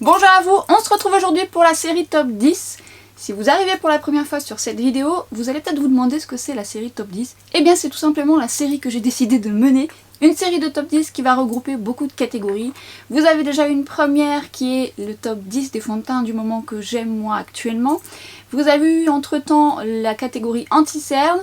Bonjour à vous, on se retrouve aujourd'hui pour la série Top 10. Si vous arrivez pour la première fois sur cette vidéo, vous allez peut-être vous demander ce que c'est la série Top 10. Eh bien c'est tout simplement la série que j'ai décidé de mener. Une série de top 10 qui va regrouper beaucoup de catégories. Vous avez déjà une première qui est le top 10 des fonds de teint du moment que j'aime moi actuellement. Vous avez eu entre temps la catégorie anti-cerne.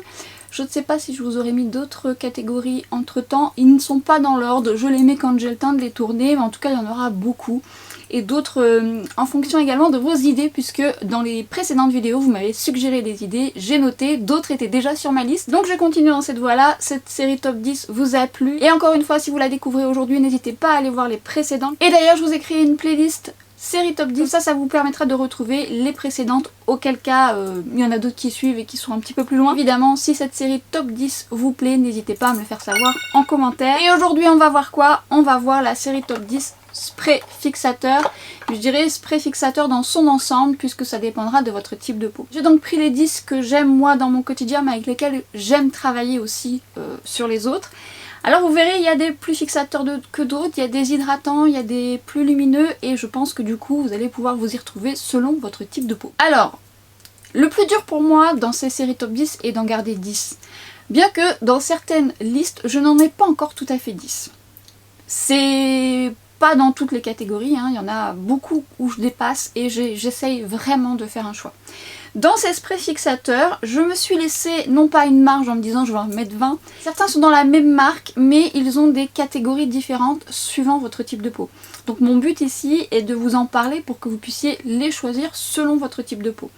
Je ne sais pas si je vous aurais mis d'autres catégories entre temps. Ils ne sont pas dans l'ordre, je les mets quand j'ai le temps de les tourner, mais en tout cas il y en aura beaucoup. Et d'autres en fonction également de vos idées, puisque dans les précédentes vidéos vous m'avez suggéré des idées, j'ai noté, d'autres étaient déjà sur ma liste. Donc je continue dans cette voie-là, cette série top 10 vous a plu. Et encore une fois, si vous la découvrez aujourd'hui, n'hésitez pas à aller voir les précédentes. Et d'ailleurs je vous ai créé une playlist série top 10, ça vous permettra de retrouver les précédentes, auquel cas il y en a d'autres qui suivent et qui sont un petit peu plus loin. Évidemment, si cette série top 10 vous plaît, n'hésitez pas à me le faire savoir en commentaire. Et aujourd'hui on va voir quoi? On va voir la série top 10 spray fixateur. Je dirais spray fixateur dans son ensemble, puisque ça dépendra de votre type de peau. J'ai donc pris les 10 que j'aime moi dans mon quotidien, mais avec lesquels j'aime travailler aussi sur les autres. Alors vous verrez, il y a des plus fixateurs que d'autres, il y a des hydratants, il y a des plus lumineux, et je pense que du coup vous allez pouvoir vous y retrouver selon votre type de peau. Alors, le plus dur pour moi dans ces séries top 10 est d'en garder 10. Bien que dans certaines listes, je n'en ai pas encore tout à fait 10. C'est pas dans toutes les catégories, hein. Il y en a beaucoup où je dépasse et j'essaye vraiment de faire un choix. Dans ces sprays fixateurs, je me suis laissé non pas une marge en me disant je vais en mettre 20. Certains sont dans la même marque, mais ils ont des catégories différentes suivant votre type de peau. Donc mon but ici est de vous en parler pour que vous puissiez les choisir selon votre type de peau.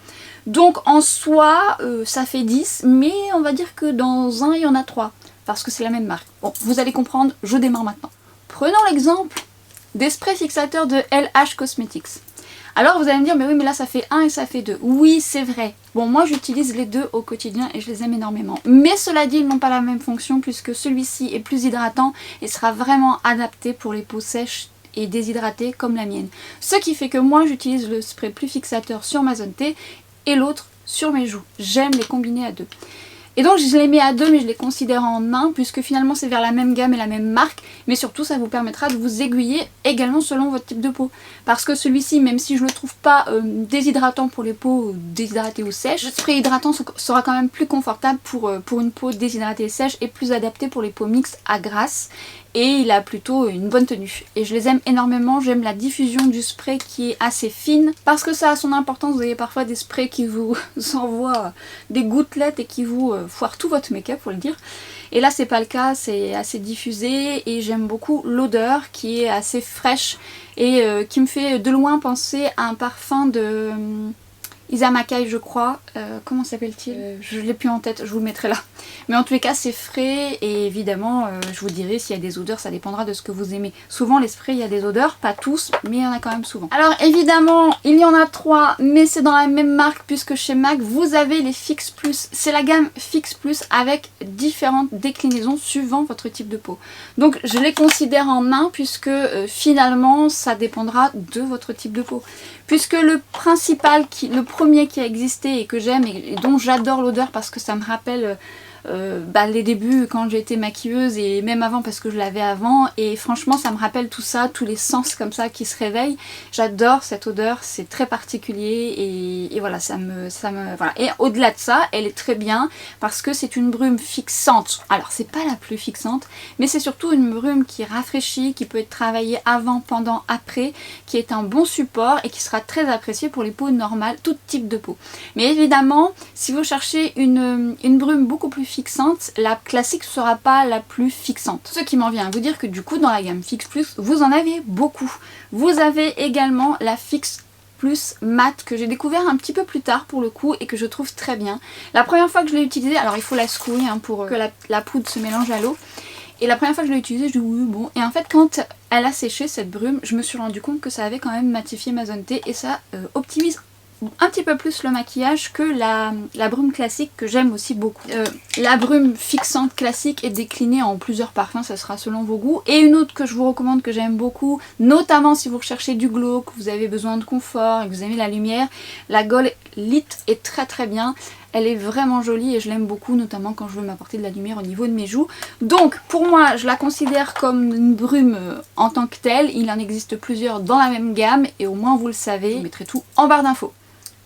Donc en soi, ça fait 10, mais on va dire que dans un, il y en a 3, parce que c'est la même marque. Bon, vous allez comprendre, je démarre maintenant. Prenons l'exemple des sprays fixateurs de LH Cosmetics. Alors vous allez me dire, mais oui, mais là ça fait 1 et ça fait 2. Oui, c'est vrai. Bon, moi j'utilise les deux au quotidien et je les aime énormément. Mais cela dit, ils n'ont pas la même fonction puisque celui-ci est plus hydratant et sera vraiment adapté pour les peaux sèches et déshydratées comme la mienne. Ce qui fait que moi j'utilise le spray plus fixateur sur ma zone T et l'autre sur mes joues. J'aime les combiner à deux. Et donc je les mets à deux, mais je les considère en un, puisque finalement c'est vers la même gamme et la même marque, mais surtout ça vous permettra de vous aiguiller également selon votre type de peau. Parce que celui-ci, même si je ne le trouve pas déshydratant pour les peaux déshydratées ou sèches, le spray hydratant sera quand même plus confortable pour une peau déshydratée et sèche et plus adapté pour les peaux mixtes à grasse. Et il a plutôt une bonne tenue. Et je les aime énormément, j'aime la diffusion du spray qui est assez fine. Parce que ça a son importance, vous avez parfois des sprays qui vous envoient des gouttelettes et qui vous foirent tout votre make-up, faut le dire. Et là c'est pas le cas, c'est assez diffusé et j'aime beaucoup l'odeur qui est assez fraîche et qui me fait de loin penser à un parfum de Isamakai je crois. Comment s'appelle-t-il? Je l'ai plus en tête, je vous le mettrai là. Mais en tous les cas c'est frais et évidemment je vous dirai s'il y a des odeurs, ça dépendra de ce que vous aimez. Souvent les sprays il y a des odeurs, pas tous, mais il y en a quand même souvent. Alors évidemment il y en a 3, mais c'est dans la même marque puisque chez MAC vous avez les Fix Plus. C'est la gamme Fix Plus avec différentes déclinaisons suivant votre type de peau. Donc je les considère en un puisque finalement ça dépendra de votre type de peau. Puisque le principal, le premier qui a existé et que j'aime et dont j'adore l'odeur parce que ça me rappelle les débuts quand j'étais maquilleuse et même avant parce que je l'avais avant, et franchement ça me rappelle tout ça, tous les sens comme ça qui se réveillent. J'adore cette odeur, c'est très particulier et voilà, voilà. Et au-delà de ça, elle est très bien parce que c'est une brume fixante. Alors c'est pas la plus fixante, mais c'est surtout une brume qui rafraîchit, qui peut être travaillée avant, pendant, après, qui est un bon support et qui sera très apprécié pour les peaux normales, tout type de peau. Mais évidemment, si vous cherchez une brume beaucoup plus fixante, la classique ne sera pas la plus fixante. Ce qui m'en vient à vous dire que du coup dans la gamme Fix Plus, vous en avez beaucoup. Vous avez également la Fix Plus Matte que j'ai découvert un petit peu plus tard pour le coup et que je trouve très bien. La première fois que je l'ai utilisée, alors il faut la secouer hein, pour que la poudre se mélange à l'eau. Et la première fois que je l'ai utilisée, je dis oui bon. Et en fait quand elle a séché cette brume, je me suis rendu compte que ça avait quand même matifié ma zone T et ça optimise un petit peu plus le maquillage que la brume classique que j'aime aussi beaucoup. La brume fixante classique est déclinée en plusieurs parfums, ça sera selon vos goûts. Et une autre que je vous recommande, que j'aime beaucoup, notamment si vous recherchez du glow, que vous avez besoin de confort et que vous aimez la lumière, la Gold Lit est très très bien. Elle est vraiment jolie et je l'aime beaucoup, notamment quand je veux m'apporter de la lumière au niveau de mes joues. Donc pour moi, je la considère comme une brume en tant que telle. Il en existe plusieurs dans la même gamme et au moins vous le savez. Je mettrai tout en barre d'infos.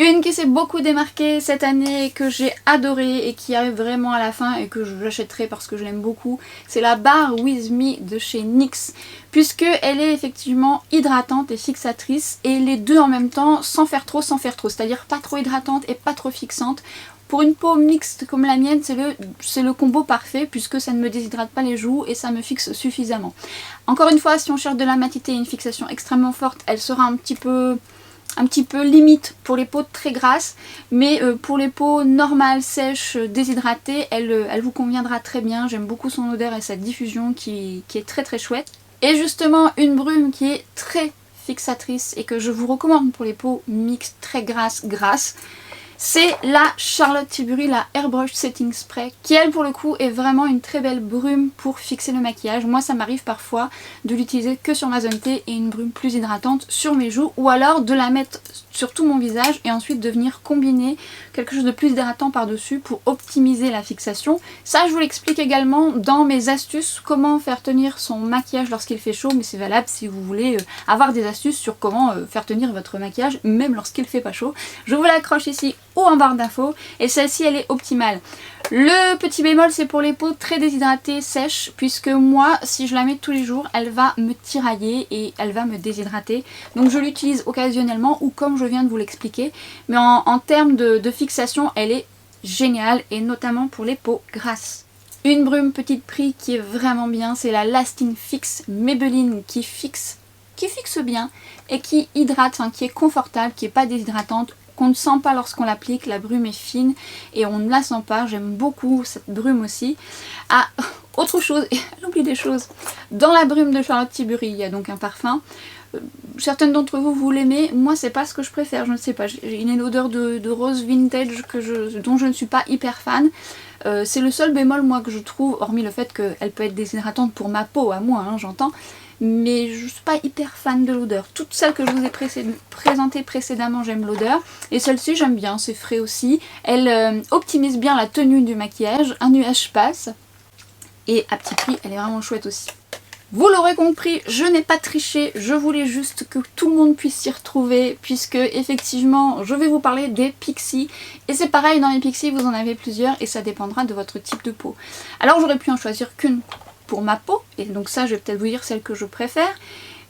Une qui s'est beaucoup démarquée cette année, que j'ai adorée et qui arrive vraiment à la fin et que j'achèterai parce que je l'aime beaucoup, c'est la barre With Me de chez NYX, puisque elle est effectivement hydratante et fixatrice, et les deux en même temps, sans faire trop, c'est-à-dire pas trop hydratante et pas trop fixante. Pour une peau mixte comme la mienne, c'est le combo parfait, puisque ça ne me déshydrate pas les joues et ça me fixe suffisamment. Encore une fois, si on cherche de la matité et une fixation extrêmement forte, elle sera un petit peu limite pour les peaux très grasses, mais pour les peaux normales, sèches, déshydratées, elle vous conviendra très bien. J'aime beaucoup son odeur et sa diffusion qui est très très chouette. Et justement, une brume qui est très fixatrice et que je vous recommande pour les peaux mixtes, très grasses, c'est la Charlotte Tilbury, la Airbrush Setting Spray, qui elle pour le coup est vraiment une très belle brume pour fixer le maquillage. Moi ça m'arrive parfois de l'utiliser que sur ma zone T et une brume plus hydratante sur mes joues, ou alors de la mettre sur tout mon visage et ensuite de venir combiner quelque chose de plus hydratant par dessus pour optimiser la fixation. Ça je vous l'explique également dans mes astuces, comment faire tenir son maquillage lorsqu'il fait chaud, mais c'est valable si vous voulez avoir des astuces sur comment faire tenir votre maquillage même lorsqu'il fait pas chaud. Je vous l'accroche ici ou en barre d'infos, et celle-ci elle est optimale. Le petit bémol c'est pour les peaux très déshydratées, sèches, puisque moi si je la mets tous les jours elle va me tirailler et elle va me déshydrater, donc je l'utilise occasionnellement ou comme je viens de vous l'expliquer, mais en termes de fixation elle est géniale, et notamment pour les peaux grasses. Une brume petit prix qui est vraiment bien, c'est la Lasting Fix Maybelline, qui fixe bien et qui hydrate, enfin qui est confortable, qui est pas déshydratante, qu'on ne sent pas lorsqu'on l'applique. La brume est fine et on ne la sent pas. J'aime beaucoup cette brume aussi. Ah, autre chose, elle oublie des choses. Dans la brume de Charlotte Tilbury, il y a donc un parfum. Certaines d'entre vous, vous l'aimez. Moi, c'est pas ce que je préfère. Je ne sais pas. J'ai une odeur de rose vintage dont je ne suis pas hyper fan. C'est le seul bémol, moi, que je trouve, hormis le fait qu'elle peut être déshydratante pour ma peau, à moi, hein, j'entends. Mais je suis pas hyper fan de l'odeur. Toutes celles que je vous ai présentées précédemment, j'aime l'odeur. Et celle-ci, j'aime bien, c'est frais aussi. Elle optimise bien la tenue du maquillage. Un nuage passe. Et à petit prix, elle est vraiment chouette aussi. Vous l'aurez compris, je n'ai pas triché, je voulais juste que tout le monde puisse s'y retrouver, puisque effectivement je vais vous parler des Pixi, et c'est pareil, dans les Pixi vous en avez plusieurs et ça dépendra de votre type de peau. Alors j'aurais pu en choisir qu'une pour ma peau, et donc ça je vais peut-être vous dire celle que je préfère.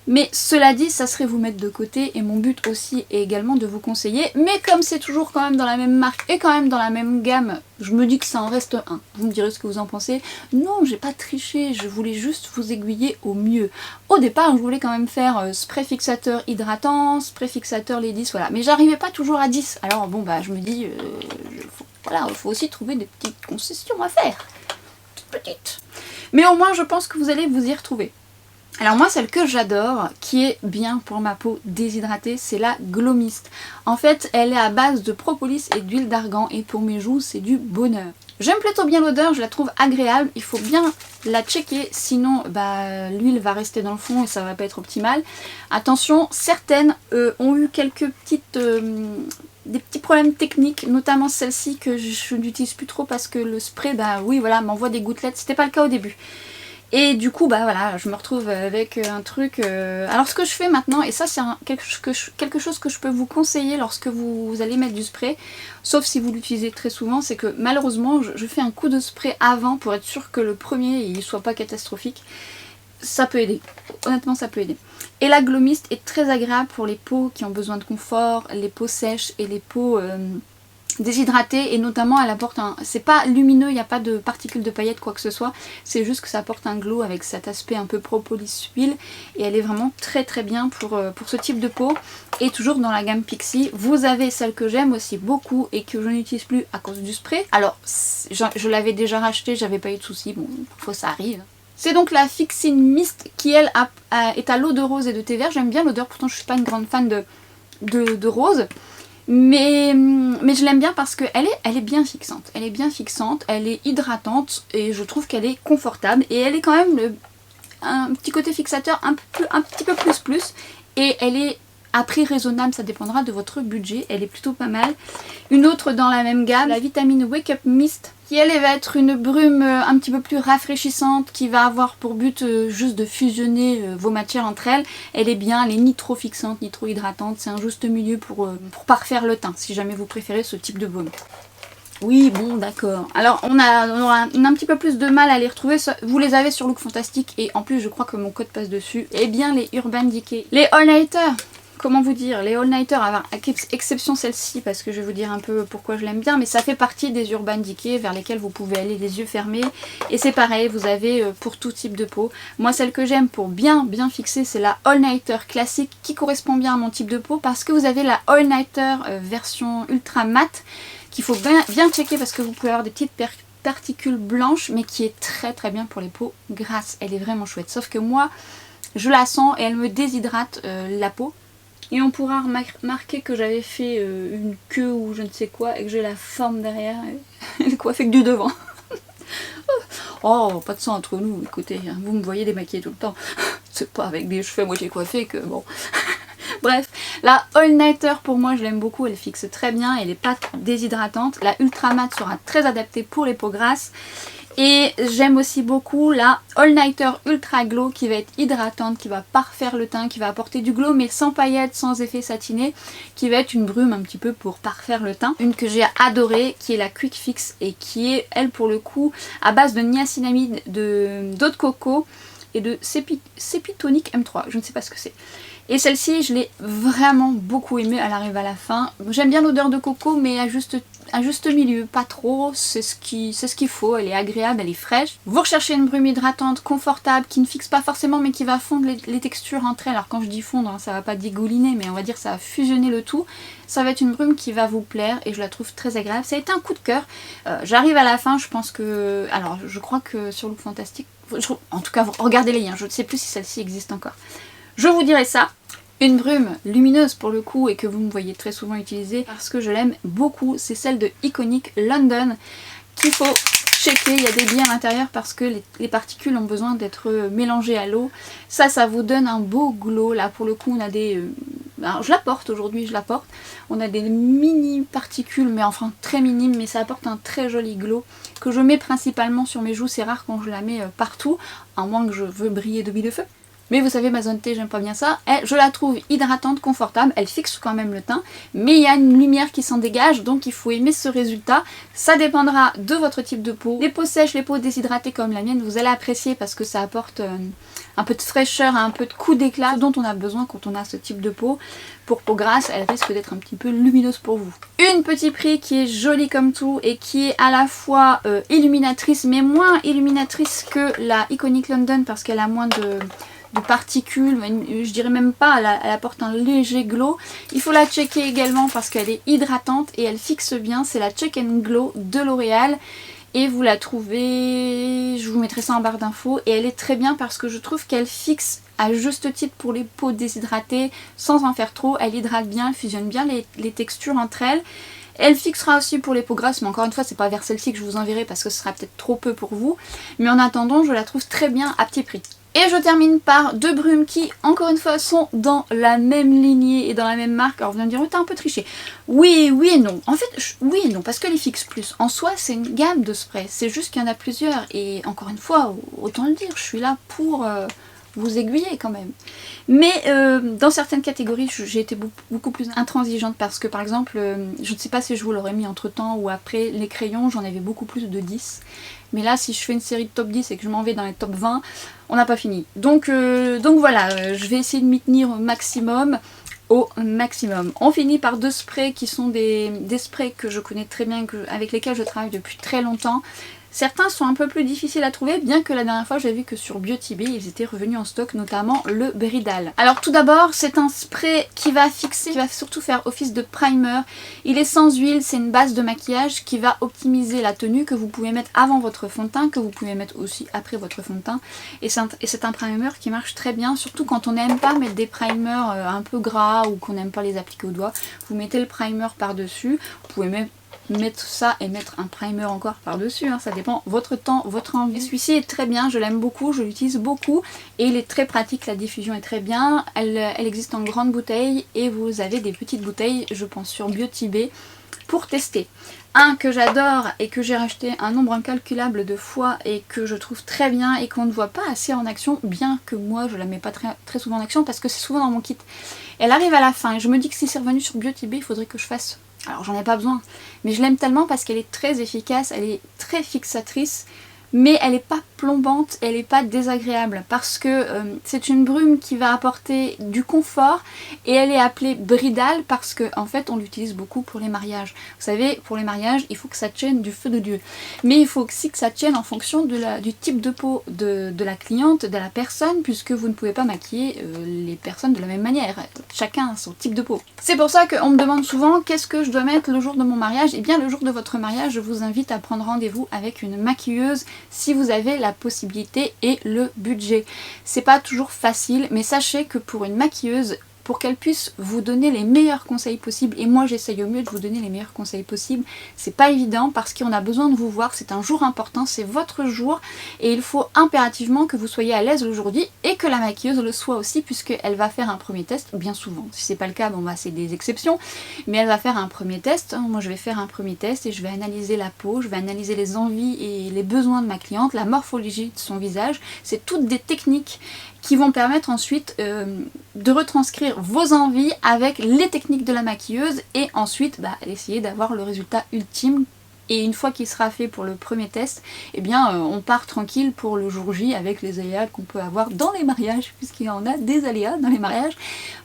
Mais cela dit, ça serait vous mettre de côté, et mon but aussi est également de vous conseiller. Mais comme c'est toujours quand même dans la même marque et quand même dans la même gamme, je me dis que ça en reste un. Vous me direz ce que vous en pensez. Non, j'ai pas triché, je voulais juste vous aiguiller au mieux. Au départ, je voulais quand même faire spray fixateur hydratant, spray fixateur les 10, voilà. Mais j'arrivais pas toujours à 10. Alors bon bah je me dis, voilà, il faut aussi trouver des petites concessions à faire. Toutes petites. Mais au moins je pense que vous allez vous y retrouver. Alors moi celle que j'adore, qui est bien pour ma peau déshydratée, c'est la Glow Mist. En fait elle est à base de propolis et d'huile d'argan, et pour mes joues c'est du bonheur. J'aime plutôt bien l'odeur, je la trouve agréable, il faut bien la checker, sinon bah, l'huile va rester dans le fond et ça va pas être optimal. Attention, certaines ont eu quelques des petits problèmes techniques, notamment celle-ci que je n'utilise plus trop parce que le spray, bah oui voilà, m'envoie des gouttelettes, c'était pas le cas au début. Et du coup bah voilà, je me retrouve avec un truc... Alors ce que je fais maintenant, et ça c'est quelque chose que je peux vous conseiller lorsque vous allez mettre du spray, sauf si vous l'utilisez très souvent, c'est que malheureusement je fais un coup de spray avant pour être sûr que le premier il soit pas catastrophique. Ça peut aider, honnêtement ça peut aider. Et la Glow Mist est très agréable pour les peaux qui ont besoin de confort, les peaux sèches et les peaux... déshydratée, et notamment elle apporte un... c'est pas lumineux, il n'y a pas de particules de paillettes quoi que ce soit, c'est juste que ça apporte un glow avec cet aspect un peu propolis huile, et elle est vraiment très très bien pour ce type de peau. Et toujours dans la gamme Pixi, vous avez celle que j'aime aussi beaucoup et que je n'utilise plus à cause du spray. Alors je l'avais déjà racheté, j'avais pas eu de soucis, bon parfois ça arrive. C'est donc la Fixin Mist qui elle est à l'eau de rose et de thé vert. J'aime bien l'odeur, pourtant je suis pas une grande fan de rose. Mais je l'aime bien parce qu'elle est bien fixante. Elle est bien fixante, elle est hydratante et je trouve qu'elle est confortable. Et elle est quand même un petit côté fixateur un petit peu plus. Et elle est à prix raisonnable, ça dépendra de votre budget, elle est plutôt pas mal. Une autre dans la même gamme, la vitamine Wake Up Mist, qui elle va être une brume un petit peu plus rafraîchissante, qui va avoir pour but juste de fusionner vos matières entre elles. Elle est bien, elle est ni trop fixante, ni trop hydratante, c'est un juste milieu pour parfaire le teint, si jamais vous préférez ce type de baume. Oui, bon, d'accord. Alors, on aura un petit peu plus de mal à les retrouver. Vous les avez sur Look Fantastique et en plus, je crois que mon code passe dessus. Eh bien, les Urban Decay. Les All Nighters. Comment vous dire, les All Nighters, à exception celle-ci, parce que je vais vous dire un peu pourquoi je l'aime bien, mais ça fait partie des Urban Decay vers lesquels vous pouvez aller les yeux fermés. Et c'est pareil, vous avez pour tout type de peau. Moi, celle que j'aime pour bien fixer, c'est la All Nighter classique qui correspond bien à mon type de peau, parce que vous avez la All Nighter version ultra mat, qu'il faut bien checker parce que vous pouvez avoir des petites particules blanches, mais qui est très bien pour les peaux grasses. Elle est vraiment chouette. Sauf que moi, je la sens et elle me déshydrate la peau. Et on pourra remarquer que j'avais fait une queue ou je ne sais quoi et que j'ai la forme derrière. Elle est coiffée que du devant. Oh, pas de sang entre nous, écoutez, vous me voyez démaquillée tout le temps. C'est pas avec des cheveux à moitié coiffés que bon... Bref, la All Nighter pour moi je l'aime beaucoup, elle fixe très bien, elle n'est pas déshydratante. La Ultra Matte sera très adaptée pour les peaux grasses. Et j'aime aussi beaucoup la All Nighter Ultra Glow qui va être hydratante, qui va parfaire le teint, qui va apporter du glow mais sans paillettes, sans effet satiné, qui va être une brume un petit peu pour parfaire le teint. Une que j'ai adorée qui est la Quick Fix et qui est elle pour le coup à base de niacinamide, d'eau de coco et de Cépitonic M3, je ne sais pas ce que c'est. Et celle-ci, je l'ai vraiment beaucoup aimée, elle arrive à la fin. J'aime bien l'odeur de coco, mais à juste milieu, pas trop, c'est ce qu'il faut, elle est agréable, elle est fraîche. Vous recherchez une brume hydratante, confortable, qui ne fixe pas forcément, mais qui va fondre les textures entre elles. Alors quand je dis fondre, hein, ça va pas dégouliner, mais on va dire que ça va fusionner le tout. Ça va être une brume qui va vous plaire, et je la trouve très agréable. Ça a été un coup de cœur. J'arrive à la fin, je pense que... Alors, je crois que sur Look Fantastique... En tout cas, regardez les liens, je ne sais plus si celle-ci existe encore. Je vous dirai ça. Une brume lumineuse pour le coup et que vous me voyez très souvent utiliser parce que je l'aime beaucoup, c'est celle de Iconic London qu'il faut checker, il y a des billes à l'intérieur parce que les particules ont besoin d'être mélangées à l'eau. Ça vous donne un beau glow, là pour le coup on a des... Alors je la porte aujourd'hui, je la porte. On a des mini particules, mais enfin très minimes, mais ça apporte un très joli glow que je mets principalement sur mes joues, c'est rare quand je la mets partout, à moins que je veux briller de billes de feu. Mais vous savez, ma zone T, j'aime pas bien ça. Je la trouve hydratante, confortable, elle fixe quand même le teint. Mais il y a une lumière qui s'en dégage, donc il faut aimer ce résultat. Ça dépendra de votre type de peau. Les peaux sèches, les peaux déshydratées comme la mienne, vous allez apprécier parce que ça apporte un peu de fraîcheur, un peu de coup d'éclat, dont on a besoin quand on a ce type de peau. Pour peau grasse, elle risque d'être un petit peu lumineuse pour vous. Une petit prix qui est jolie comme tout et qui est à la fois illuminatrice, mais moins illuminatrice que la Iconic London parce qu'elle a moins de particules, je dirais même pas, elle apporte un léger glow. Il faut la checker également parce qu'elle est hydratante et elle fixe bien, c'est la Check and Glow de L'Oréal. Et vous la trouvez, je vous mettrai ça en barre d'infos, et elle est très bien parce que je trouve qu'elle fixe à juste titre pour les peaux déshydratées sans en faire trop. Elle hydrate bien, elle fusionne bien les textures entre elles. Elle fixera aussi pour les peaux grasses, mais encore une fois c'est pas vers celle-ci que je vous enverrai parce que ce sera peut-être trop peu pour vous. Mais en attendant, je la trouve très bien à petit prix. Et je termine par deux brumes qui, encore une fois, sont dans la même lignée et dans la même marque. Alors vous allez me dire, oh, t'as un peu triché. Oui et non. En fait, oui et non, parce que les Fix Plus, en soi, c'est une gamme de sprays. C'est juste qu'il y en a plusieurs. Et encore une fois, autant le dire, je suis là pour vous aiguiller quand même. Mais dans certaines catégories, j'ai été beaucoup plus intransigeante parce que, par exemple, je ne sais pas si je vous l'aurais mis entre temps ou après, les crayons, j'en avais beaucoup plus de 10. Mais là, si je fais une série de top 10 et que je m'en vais dans les top 20, on n'a pas fini. Donc voilà, je vais essayer de m'y tenir au maximum. On finit par deux sprays qui sont des sprays que je connais très bien, avec lesquels je travaille depuis très longtemps. Certains sont un peu plus difficiles à trouver, bien que la dernière fois j'ai vu que sur Beauty Bay ils étaient revenus en stock, notamment le Bridal. Alors tout d'abord, c'est un spray qui va fixer, qui va surtout faire office de primer. Il est sans huile, c'est une base de maquillage qui va optimiser la tenue, que vous pouvez mettre avant votre fond de teint, que vous pouvez mettre aussi après votre fond de teint. Et c'est un primer qui marche très bien, surtout quand on n'aime pas mettre des primers un peu gras ou qu'on n'aime pas les appliquer au doigt. Vous mettez le primer par-dessus, vous pouvez même mettre ça et mettre un primer encore par-dessus, hein, ça dépend votre temps, votre envie. Celui-ci est très bien, je l'aime beaucoup, je l'utilise beaucoup et il est très pratique, la diffusion est très bien. Elle existe en grande bouteille et vous avez des petites bouteilles, je pense sur Beauty Bay, pour tester. Un que j'adore et que j'ai racheté un nombre incalculable de fois et que je trouve très bien et qu'on ne voit pas assez en action, bien que moi je la mets pas très souvent en action parce que c'est souvent dans mon kit. Elle arrive à la fin et je me dis que si c'est revenu sur Beauty Bay, il faudrait que je fasse. Alors j'en ai pas besoin, mais je l'aime tellement parce qu'elle est très efficace, elle est très fixatrice, mais elle n'est pas plombante, elle n'est pas désagréable parce que c'est une brume qui va apporter du confort et elle est appelée Bridal parce que en fait on l'utilise beaucoup pour les mariages. Vous savez, pour les mariages il faut que ça tienne du feu de Dieu, mais il faut aussi que ça tienne en fonction du type de peau de la cliente, de la personne, puisque vous ne pouvez pas maquiller les personnes de la même manière, chacun a son type de peau. C'est pour ça qu'on me demande souvent qu'est-ce que je dois mettre le jour de mon mariage. Et bien le jour de votre mariage, je vous invite à prendre rendez-vous avec une maquilleuse si vous avez la possibilité et le budget. C'est pas toujours facile, mais sachez que pour une maquilleuse, pour qu'elle puisse vous donner les meilleurs conseils possibles, et moi j'essaye au mieux de vous donner les meilleurs conseils possibles, c'est pas évident parce qu'on a besoin de vous voir, c'est un jour important, c'est votre jour et il faut impérativement que vous soyez à l'aise aujourd'hui et que la maquilleuse le soit aussi, puisqu'elle va faire un premier test, bien souvent, si c'est pas le cas, bon bah c'est des exceptions, mais elle va faire un premier test. Moi je vais faire un premier test et je vais analyser la peau, je vais analyser les envies et les besoins de ma cliente, la morphologie de son visage, c'est toutes des techniques qui vont permettre ensuite de retranscrire vos envies avec les techniques de la maquilleuse et ensuite essayer d'avoir le résultat ultime. Et une fois qu'il sera fait pour le premier test, eh bien on part tranquille pour le jour J avec les aléas qu'on peut avoir dans les mariages, puisqu'il y en a des aléas dans les mariages,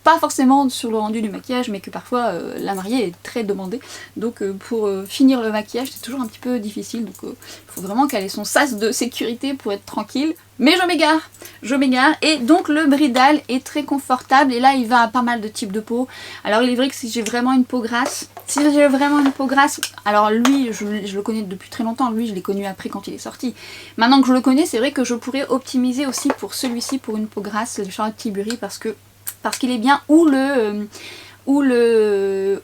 pas forcément sur le rendu du maquillage, mais que parfois la mariée est très demandée, donc pour finir le maquillage c'est toujours un petit peu difficile, donc il faut vraiment qu'elle ait son sas de sécurité pour être tranquille. Mais je m'égare, et donc le Bridal est très confortable, et là il va à pas mal de types de peau. Alors il est vrai que si j'ai vraiment une peau grasse, alors lui je le connais depuis très longtemps, lui je l'ai connu après quand il est sorti. Maintenant que je le connais, c'est vrai que je pourrais optimiser aussi pour celui-ci, pour une peau grasse, le Charlotte Tilbury, parce qu'il est bien, ou le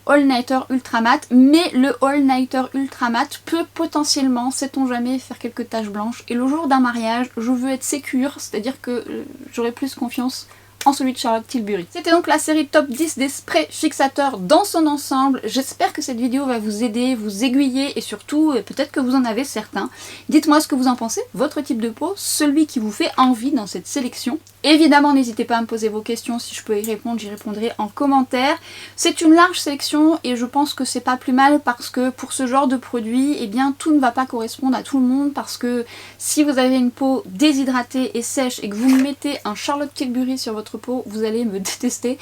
All Nighter Ultra Matte, mais le All Nighter Ultra Matte peut potentiellement, sait-on jamais, faire quelques taches blanches, et le jour d'un mariage je veux être sécure, c'est-à-dire que j'aurai plus confiance en celui de Charlotte Tilbury. C'était donc la série top 10 des sprays fixateurs dans son ensemble. J'espère que cette vidéo va vous aider, vous aiguiller et surtout peut-être que vous en avez certains. Dites-moi ce que vous en pensez, votre type de peau, celui qui vous fait envie dans cette sélection. Évidemment n'hésitez pas à me poser vos questions, si je peux y répondre j'y répondrai en commentaire. C'est une large sélection et je pense que c'est pas plus mal parce que pour ce genre de produit, eh bien tout ne va pas correspondre à tout le monde, parce que si vous avez une peau déshydratée et sèche et que vous mettez un Charlotte Tilbury sur votre peau, vous allez me détester.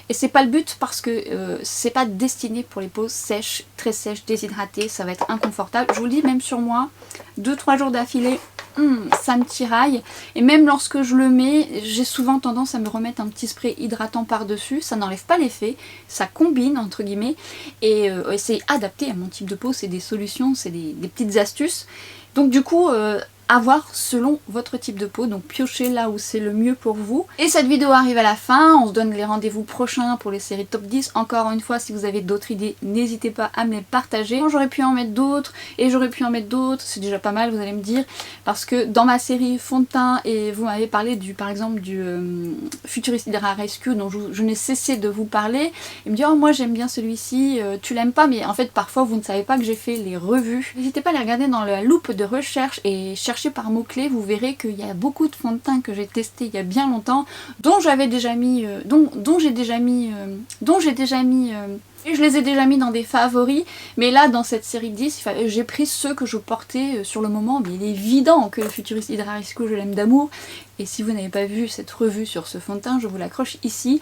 Et c'est pas le but parce que c'est pas destiné pour les peaux sèches, très sèches, déshydratées, ça va être inconfortable. Je vous le dis, même sur moi, 2-3 jours d'affilée, ça me tiraille. Et même lorsque je le mets, j'ai souvent tendance à me remettre un petit spray hydratant par-dessus. Ça n'enlève pas l'effet, ça combine entre guillemets. Et c'est adapté à mon type de peau, c'est des solutions, c'est des petites astuces. Donc du coup... à voir selon votre type de peau, donc piochez là où c'est le mieux pour vous. Et cette vidéo arrive à la fin, on se donne les rendez-vous prochains pour les séries top 10. Encore une fois, si vous avez d'autres idées, n'hésitez pas à me les partager. J'aurais pu en mettre d'autres, et j'aurais pu en mettre d'autres, c'est déjà pas mal vous allez me dire, parce que dans ma série fond de teint, et vous m'avez parlé par exemple du Futurist Hydra Rescue dont je n'ai cessé de vous parler, et me dire oh moi j'aime bien celui-ci, tu l'aimes pas, mais en fait parfois vous ne savez pas que j'ai fait les revues. N'hésitez pas à les regarder dans la loupe de recherche et chercher par mots-clés, vous verrez qu'il y a beaucoup de fonds de teint que j'ai testé il y a bien longtemps, dont j'ai déjà mis et je les ai déjà mis dans des favoris, mais là dans cette série 10, j'ai pris ceux que je portais sur le moment, mais il est évident que le Futurist Hydra Rescue je l'aime d'amour, et si vous n'avez pas vu cette revue sur ce fond de teint, je vous l'accroche ici.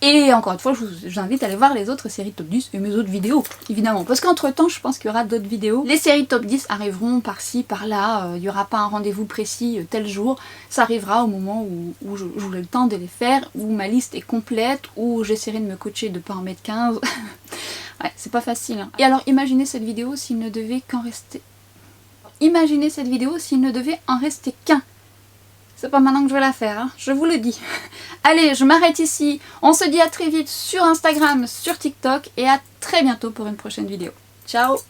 Et encore une fois, je vous invite à aller voir les autres séries top 10 et mes autres vidéos, évidemment. Parce qu'entre temps, je pense qu'il y aura d'autres vidéos. Les séries top 10 arriveront par-ci, par-là. Il n'y aura pas un rendez-vous précis tel jour. Ça arrivera au moment où j'aurai le temps de les faire, où ma liste est complète, où j'essaierai de me coacher de pas en mettre 15. Ouais, c'est pas facile. Hein. Et alors, imaginez cette vidéo s'il ne devait qu'en rester... Imaginez cette vidéo s'il ne devait en rester qu'un. C'est pas maintenant que je vais la faire, hein, je vous le dis. Allez, je m'arrête ici. On se dit à très vite sur Instagram, sur TikTok et à très bientôt pour une prochaine vidéo. Ciao!